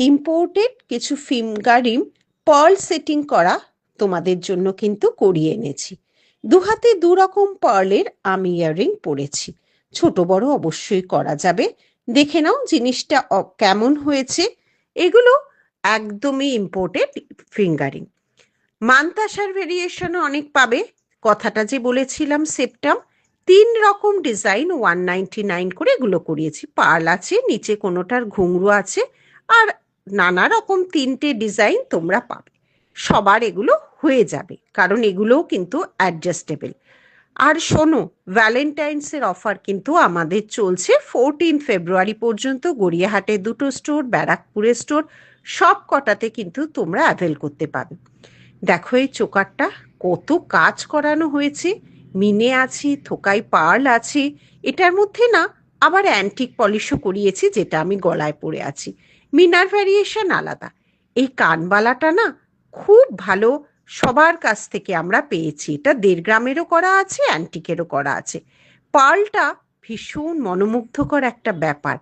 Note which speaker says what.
Speaker 1: Imported কিছু fingering pearl setting করা তোমাদের জন্য কিন্তু করিয়ে এনেছি। দু হাতে দু রকম পার্লের আমি ইয়াররিং পরেছি। ছোট বড় অবশ্যই করা যাবে। দেখে নাও জিনিসটা কেমন হয়েছে। এগুলো একদমই ইম্পোর্টেড ফিঙ্গারিং। মান্তাসার ভেরিয়েশনও অনেক পাবে। কথাটা যে বলেছিলাম সেপ্টাম, 3 রকম ডিজাইন 199 করে এগুলো করিয়েছি। পার্ল আছে, নিচে কোনোটার ঘুঙরু আছে, আর নানা রকম 3টে ডিজাইন তোমরা পাবে। সবার এগুলো হয়ে যাবে, কারণ এগুলোও কিন্তু অ্যাডজাস্টেবল। আর শোনো, ভ্যালেন্টাইন্সের অফার কিন্তু আমাদের চলছে 14 ফেব্রুয়ারি পর্যন্ত। গড়িয়াহাটে 2টো স্টোর, ব্যারাকপুরের স্টোর, সব কটাতে কিন্তু তোমরা অ্যাভেল করতে পারবে। দেখো এই চোকারটা কত কাজ করানো হয়েছে। মিনে আছে, থোকাই পার্ল আছে, এটার মধ্যে না আবার অ্যান্টিক পলিশও করিয়েছি, যেটা আমি গলায় পরে আছি। মিনার ভ্যারিয়েশন আলাদা। এই কানবালাটা না খুব ভালো, সবার কাছ থেকে আমরা পেয়েছি। এটা 1.5 গ্রামেরও করা আছে, অ্যান্টিকেরও করা আছে। পার্লটা ভীষণ মনোমুগ্ধকর একটা ব্যাপার।